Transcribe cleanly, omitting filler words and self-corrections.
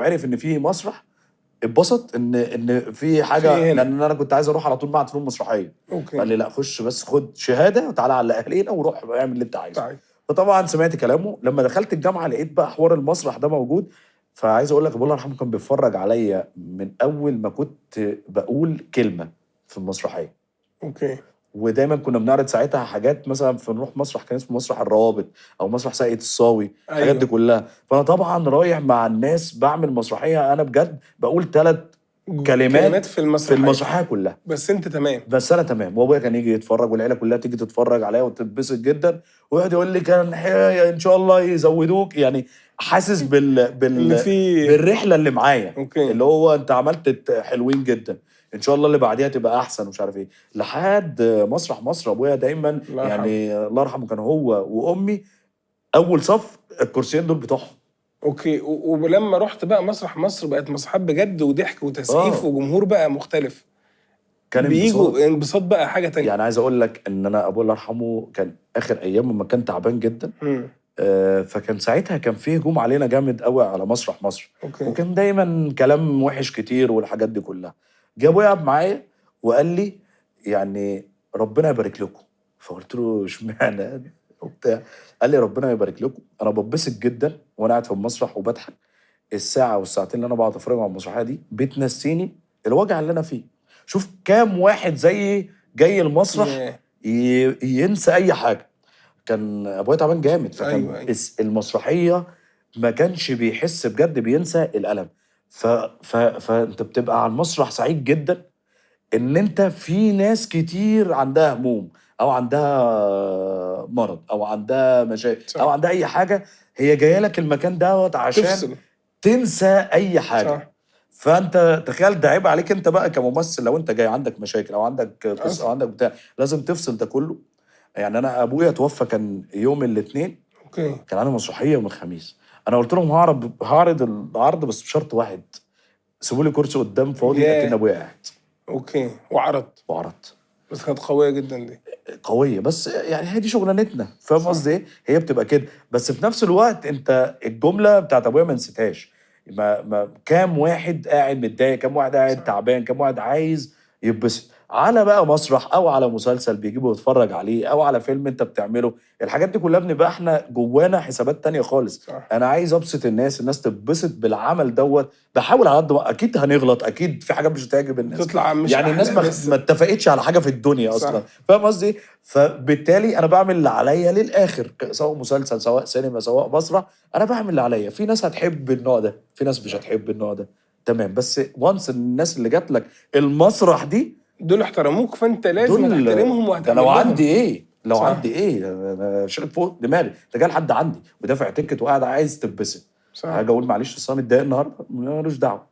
وعرف ان في مسرح اتبسط ان في حاجه، في هنا. لان انا كنت عايز اروح على طول معهد فنون مسرحيه. اوكي. قال لي لا، خش بس خد شهاده وتعالى على اهلينا وروح اعمل اللي انت عايزه. طيب. فطبعا سمعت كلامه. لما دخلت الجامعه لقيت بقى حوار المسرح ده موجود. فعايز اقول لك ابو الله يرحمه كان بيتفرج عليا من اول ما كنت بقول كلمه في المسرحيه. اوكي. ودايما كنا بنعرض ساعتها حاجات، مثلا فنروح مسرح كان اسمه مسرح الروابط او مسرح ساقية الصاوي، الحاجات دي ايوه. كلها. فانا طبعا رايح مع الناس بعمل مسرحيه، انا بجد بقول 3 كلمات في في المسرحيه. المسرحيه كلها. بس انت تمام. بس انا تمام. وابويا كان يجي يتفرج والعيله كلها تيجي تتفرج عليا وتتبسط جدا، ويقعد يقول لي كان ان شاء الله يزودوك، يعني حاسس اللي فيه. بالرحله اللي معايا. اوكي. اللي هو انت عملت حلوين جدا، ان شاء الله اللي بعديها تبقى احسن ومش عارف ايه. لحد مسرح مصر ابويا دايما الله يرحمه. يعني الله يرحمه كان هو وامي اول صف الكرسيين دول بتوعهم. اوكي. ولما رحت بقى مسرح مصر بقت مسرحيات بجد وضحك وتسقيف وجمهور بقى مختلف. كان بيجوا انبساط بقى حاجه تانية. يعني عايز اقول لك ان انا ابويا الله يرحمه كان اخر ايامه ما كان تعبان جدا. فكان ساعتها كان فيه هجوم علينا جامد قوي على مسرح مصر. اوكي. وكان دايما كلام وحش كتير والحاجات دي كلها. جه ابويا قعد معايا وقال لي يعني ربنا يبارك لكم. فقلت له اشمعنى وبتاع. قال لي ربنا يبارك لكم، انا بتبسط جدا وانا قاعد في المسرح وبضحك. الساعه والساعتين اللي انا بقعد اتفرج على المسرحيه دي بتنسيني الوجع اللي انا فيه. شوف كام واحد زيي جاي المسرح ينسى اي حاجه. كان ابويا تعبان جامد، فكان أيوة. المسرحيه ما كانش بيحس بجد، بينسى الالم. فانت بتبقى على المسرح سعيد جدا ان انت في ناس كتير عندها هموم او عندها مرض او عندها مشاكل او عندها اي حاجه، هي جايه لك المكان دوت عشان تفصل. تنسى اي حاجه. صح. فانت تخيل ده عيب عليك انت بقى كممثل، لو انت جاي عندك مشاكل او عندك قصه او عندك بتاع، لازم تفصل ده كله. يعني انا ابويا توفى كان يوم الاثنين. اوكي. كان عندي مسرحيه يوم الخميس. انا قلت لهم هعرض العرض بس بشرط واحد، سيبوا لي كرسي قدام فاضي اكن ابويا قاعد. اوكي. وعرضت. بس كانت قويه جدا دي. قويه، بس يعني هي دي شغلانتنا، فاهم قصدي ايه؟ هي بتبقى كده. بس في نفس الوقت انت الجمله بتاعت ابويا ما نسيتهاش. كام واحد قاعد متضايق، كام واحد قاعد تعبان، كام واحد عايز يتبسط على بقى مسرح او على مسلسل بيجيبه يتفرج عليه او على فيلم انت بتعمله. الحاجات دي كلها بنبقى احنا جوانا حسابات تانية خالص. صح. انا عايز ابسط الناس تتبسط بالعمل دوت. بحاول على قد ما اكيد هنغلط، اكيد في حاجات مش هتعجب الناس، تطلع مش يعني الناس ما اتفقتش على حاجه في الدنيا اصلا، فاهم قصدي؟ فبالتالي انا بعمل اللي عليا للاخر، سواء مسلسل سواء سينما سواء مسرح، انا بعمل اللي عليا. في ناس هتحب النوع ده، في ناس مش هتحب النوع ده، تمام. بس وانس الناس اللي جات لك المسرح دي دول احترموك، فانت لازم تحترمهم وهتعمل لو لهم. عندي ايه لو صح. عندي ايه انا شايل فوق دماغي. انت جاي لحد عندي ودافع تيكت وقاعد عايز تتبسط، هاجي اقول معلش اصل انا متضايق النهارده؟ ملوش دعوه.